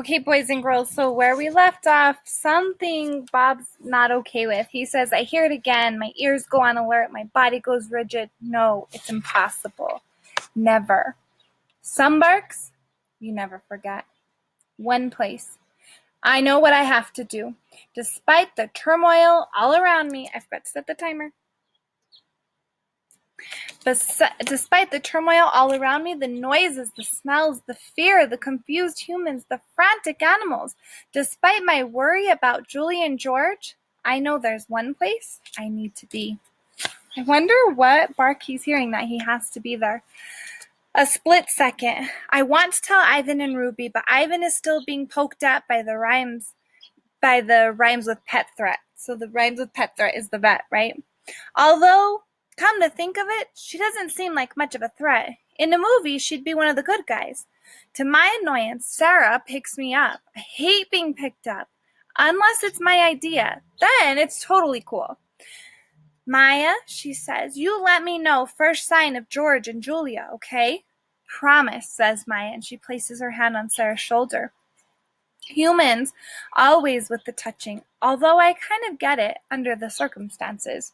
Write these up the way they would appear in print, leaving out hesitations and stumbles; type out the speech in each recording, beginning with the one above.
Okay, boys and girls, so where we left off, something Bob's not okay with. He says, I hear it again, my ears go on alert, my body goes rigid. No, it's impossible. Never. Some barks, you never forget. One place. I know what I have to do. Despite the turmoil all around me, I forgot to set the timer. Despite the turmoil all around me, the noises, the smells, the fear, the confused humans, the frantic animals, despite my worry about Julie and George, I know there's one place I need to be. I wonder what bark he's hearing that he has to be there. A split second. I want to tell Ivan and Ruby, but Ivan is still being poked at by the rhymes with pet threat. So the rhymes with pet threat is the vet, right? Although, come to think of it, she doesn't seem like much of a threat. In the movie, she'd be one of the good guys. To my annoyance, Sarah picks me up. I hate being picked up. Unless it's my idea. Then it's totally cool. Maya, she says, you let me know first sign of George and Julia, okay? Promise, says Maya, and she places her hand on Sarah's shoulder. Humans, always with the touching, although I kind of get it under the circumstances.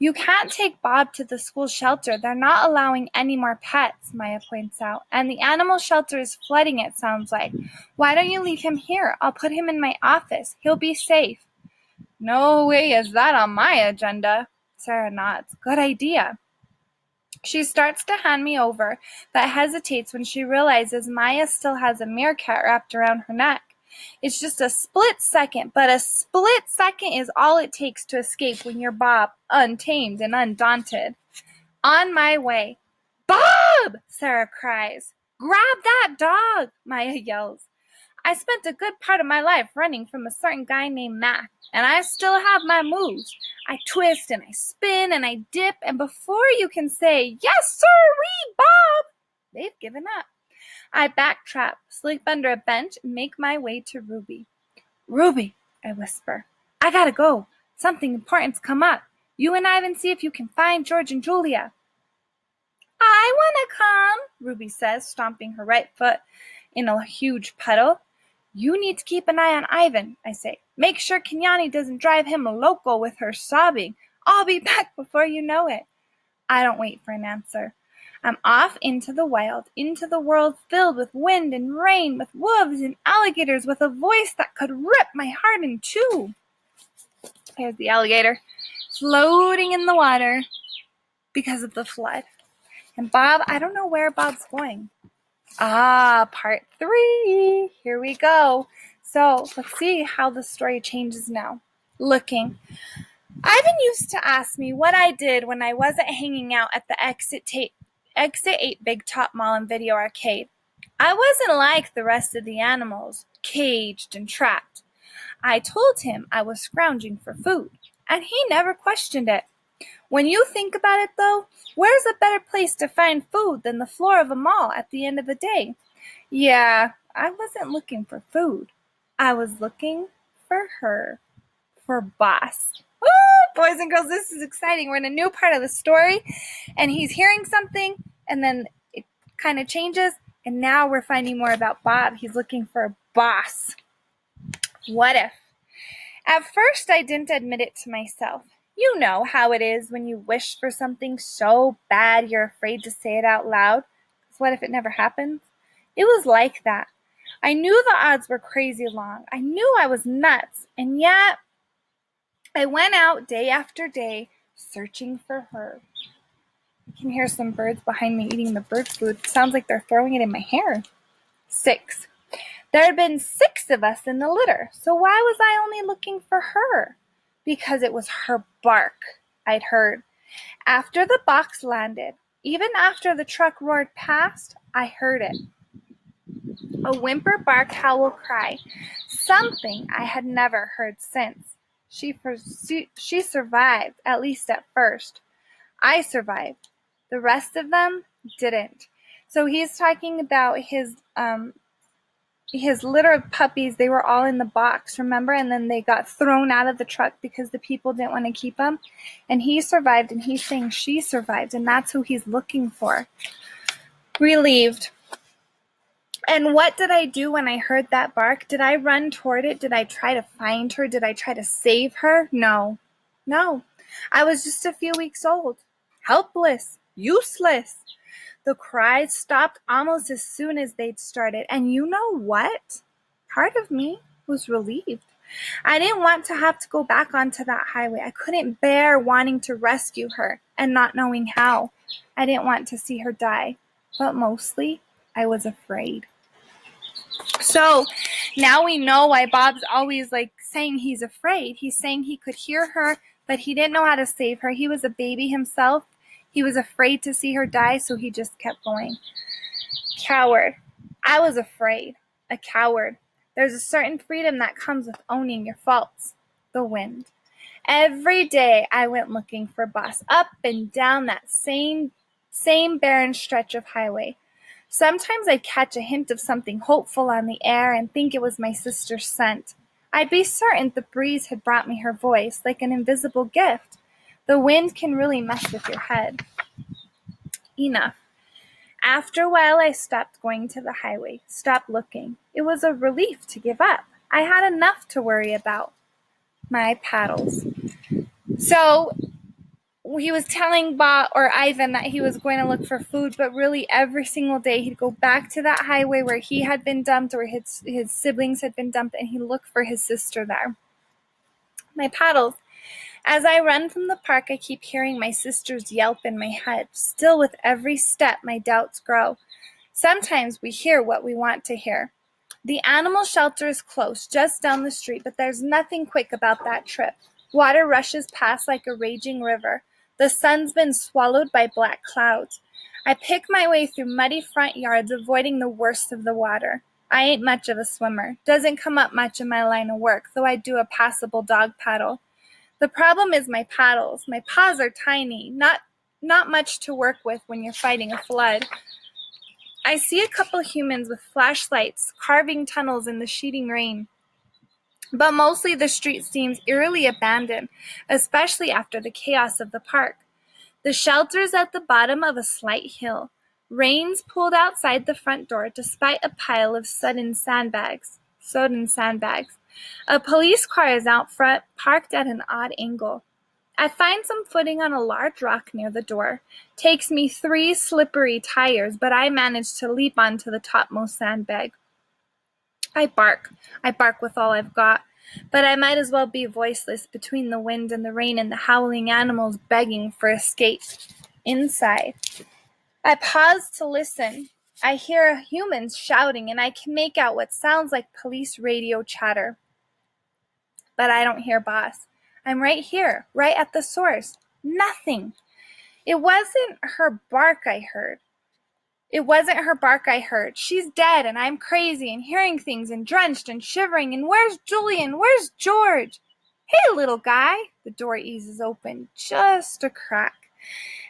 You can't take Bob to the school shelter. They're not allowing any more pets, Maya points out. And the animal shelter is flooding, it sounds like. Why don't you leave him here? I'll put him in my office. He'll be safe. No way is that on my agenda. Sarah nods. Good idea. She starts to hand me over, but hesitates when she realizes Maya still has a meerkat wrapped around her neck. It's just a split second, but a split second is all it takes to escape when you're Bob, untamed and undaunted. On my way. Bob! Sarah cries. Grab that dog! Maya yells. I spent a good part of my life running from a certain guy named Mac, and I still have my moves. I twist and I spin and I dip, and before you can say, yes, sir, Bob, they've given up. I backtrap, slip under a bench, and make my way to Ruby. Ruby, I whisper, I gotta go. Something important's come up. You and Ivan see if you can find George and Julia. I want to come, Ruby says, stomping her right foot in a huge puddle. You need to keep an eye on Ivan, I say. Make sure Kenyani doesn't drive him loco with her sobbing. I'll be back before you know it. I don't wait for an answer. I'm off into the wild, into the world filled with wind and rain, with wolves and alligators, with a voice that could rip my heart in two. There's the alligator, floating in the water because of the flood. And Bob, I don't know where Bob's going. Part 3. Here we go. So let's see how the story changes now. Looking. Ivan used to ask me what I did when I wasn't hanging out at the Exit 8 Big Top Mall and Video Arcade. I wasn't like the rest of the animals, caged and trapped. I told him I was scrounging for food, and he never questioned it. When you think about it, though, where's a better place to find food than the floor of a mall at the end of the day? Yeah, I wasn't looking for food. I was looking for her, for Boss. Woo! Boys and girls, this is exciting. We're in a new part of the story, and he's hearing something, and then it kind of changes, and now we're finding more about Bob. He's looking for Boss. What if? At first, I didn't admit it to myself. You know how it is when you wish for something so bad you're afraid to say it out loud. Because what if it never happens? It was like that. I knew the odds were crazy long. I knew I was nuts. And yet, I went out day after day searching for her. I can hear some birds behind me eating the bird food. It sounds like they're throwing it in my hair. 6. There had been 6 of us in the litter, so why was I only looking for her? Because it was her bark, I'd heard. After the box landed, even after the truck roared past, I heard it. A whimper, bark, howl, cry. Something I had never heard since. She survived, at least at first. I survived. The rest of them didn't. So he's talking about his litter of puppies. They were all in the box, remember? And then they got thrown out of the truck because the people didn't want to keep them. And he survived, and he's saying she survived, and that's who he's looking for. Relieved. And what did I do when I heard that bark? Did I run toward it? Did I try to find her? Did I try to save her? No. No. I was just a few weeks old. Helpless. Useless. The cries stopped almost as soon as they'd started. And you know what? Part of me was relieved. I didn't want to have to go back onto that highway. I couldn't bear wanting to rescue her and not knowing how. I didn't want to see her die. But mostly, I was afraid. So now we know why Bob's always saying he's afraid. He's saying he could hear her, but he didn't know how to save her. He was a baby himself. He was afraid to see her die, so he just kept going. Coward. I was afraid. A coward. There's a certain freedom that comes with owning your faults. The wind. Every day I went looking for Boss up and down that same barren stretch of highway. Sometimes I'd catch a hint of something hopeful on the air and think it was my sister's scent. I'd be certain the breeze had brought me her voice, like an invisible gift. The wind can really mess with your head. Enough. After a while, I stopped going to the highway, stopped looking. It was a relief to give up. I had enough to worry about. My paddles. So he was telling Bob or Ivan that he was going to look for food, but really every single day he'd go back to that highway where he had been dumped or his siblings had been dumped, and he'd look for his sister there. My paddles. As I run from the park, I keep hearing my sister's yelp in my head. Still, with every step, my doubts grow. Sometimes we hear what we want to hear. The animal shelter is close, just down the street, but there's nothing quick about that trip. Water rushes past like a raging river. The sun's been swallowed by black clouds. I pick my way through muddy front yards, avoiding the worst of the water. I ain't much of a swimmer. Doesn't come up much in my line of work, though I do a passable dog paddle. The problem is my paddles. My paws are tiny, not much to work with when you're fighting a flood. I see a couple humans with flashlights carving tunnels in the sheeting rain. But mostly the street seems eerily abandoned, especially after the chaos of the park. The shelter's at the bottom of a slight hill. Rain's pulled outside the front door despite a pile of sodden sandbags. A police car is out front, parked at an odd angle. I find some footing on a large rock near the door. Takes me 3 slippery tires, but I manage to leap onto the topmost sandbag. I bark with all I've got, but I might as well be voiceless between the wind and the rain and the howling animals begging for escape. Inside, I pause to listen. I hear humans shouting, and I can make out what sounds like police radio chatter. But I don't hear Boss. I'm right here, right at the source. Nothing. It wasn't her bark I heard. She's dead, and I'm crazy and hearing things and drenched and shivering. And where's Julian? Where's George? Hey, little guy. The door eases open, just a crack.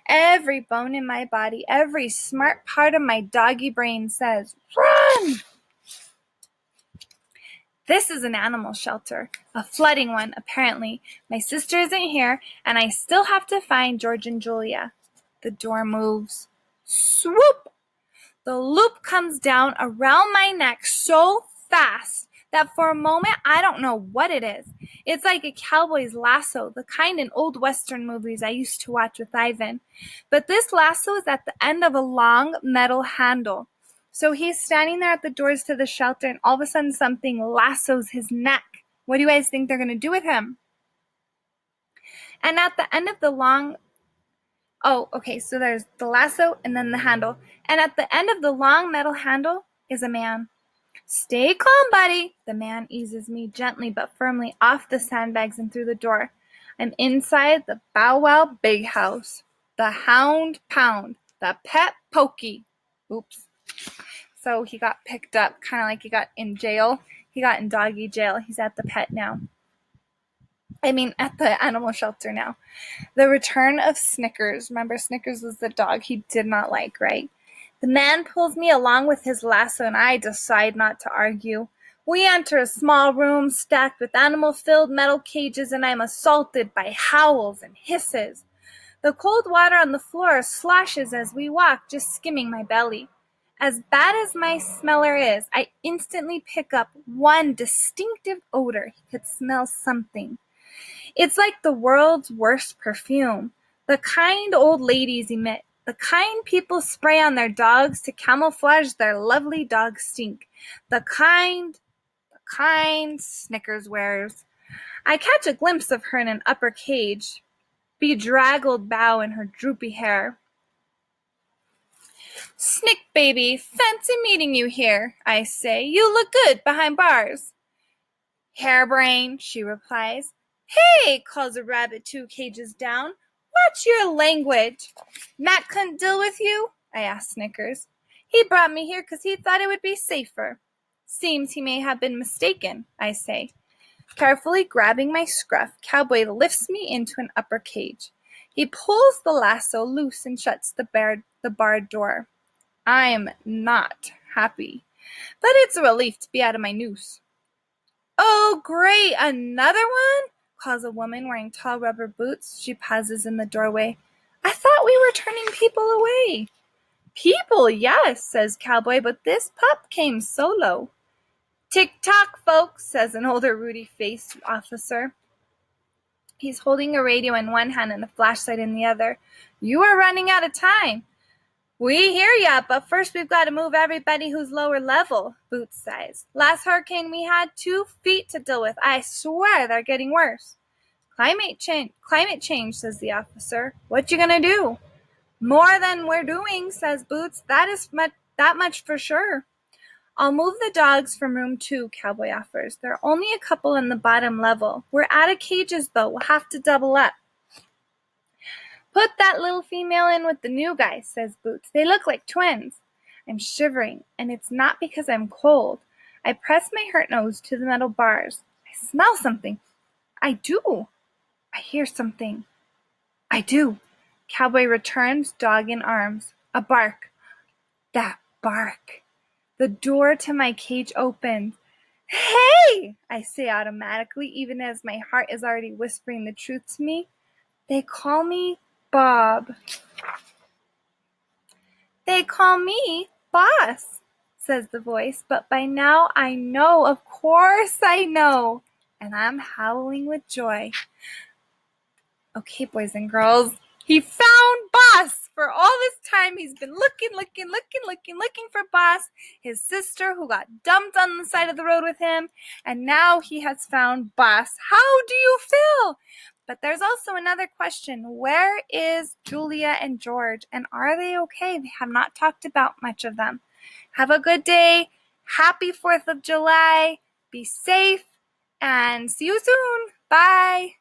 Every bone in my body, every smart part of my doggy brain says, run! This is an animal shelter, a flooding one, apparently. My sister isn't here, and I still have to find George and Julia. The door moves. Swoop! The loop comes down around my neck so fast that for a moment I don't know what it is. It's like a cowboy's lasso, the kind in old Western movies I used to watch with Ivan. But this lasso is at the end of a long metal handle. So he's standing there at the doors to the shelter, and all of a sudden something lassos his neck. What do you guys think they're going to do with him? And at the end of the long... Oh, okay, so there's the lasso and then the handle. And at the end of the long metal handle is a man. Stay calm, buddy. The man eases me gently but firmly off the sandbags and through the door. I'm inside the Bow Wow Big House. The Hound Pound. The Pet Pokey. Oops. So he got picked up, kind of like he got in jail. He got in doggy jail. He's at the pet now. At the animal shelter now. The return of Snickers. Remember, Snickers was the dog he did not like, right? The man pulls me along with his lasso, and I decide not to argue. We enter a small room stacked with animal-filled metal cages, and I'm assaulted by howls and hisses. The cold water on the floor sloshes as we walk, just skimming my belly. As bad as my smeller is, I instantly pick up one distinctive odor. He could smell something. It's like the world's worst perfume. The kind old ladies emit. The kind people spray on their dogs to camouflage their lovely dog stink. The kind, Snickers wears. I catch a glimpse of her in an upper cage, bedraggled bow in her droopy hair. Snick baby, fancy meeting you here, I say. You look good behind bars. Harebrain, she replies. Hey, calls a rabbit 2 cages down. Watch your language. Matt couldn't deal with you? I ask Snickers. He brought me here 'cause he thought it would be safer. Seems he may have been mistaken, I say. Carefully grabbing my scruff, Cowboy lifts me into an upper cage. He pulls the lasso loose and shuts the barred door. I'm not happy, but it's a relief to be out of my noose. Oh, great, another one? Calls a woman wearing tall rubber boots. She pauses in the doorway. I thought we were turning people away. People, yes, says Cowboy, but this pup came solo. Tick-tock, folks, says an older ruddy-faced officer. He's holding a radio in one hand and a flashlight in the other. You are running out of time. We hear ya, but first we've got to move everybody who's lower level, Boots says. Last hurricane we had 2 feet to deal with. I swear they're getting worse. Climate change, says the officer. What you gonna do? More than we're doing, says Boots. That much for sure. I'll move the dogs from room 2, Cowboy offers. There are only a couple in the bottom level. We're out of cages, though. We'll have to double up. Put that little female in with the new guy, says Boots. They look like twins. I'm shivering, and it's not because I'm cold. I press my hurt nose to the metal bars. I smell something. I do. I hear something. I do. Cowboy returns, dog in arms. A bark. That bark. The door to my cage opens. Hey! I say automatically, even as my heart is already whispering the truth to me. They call me Bob. They call me Boss, says the voice, but by now I know, of course I know, and I'm howling with joy. Okay, boys and girls, he found Boss. For all this time, he's been looking for Boss, his sister who got dumped on the side of the road with him, and now he has found Boss. How do you feel? But there's also another question. Where is Julia and George, and are they okay? They have not talked about much of them. Have a good day. Happy 4th of July. Be safe, and see you soon. Bye.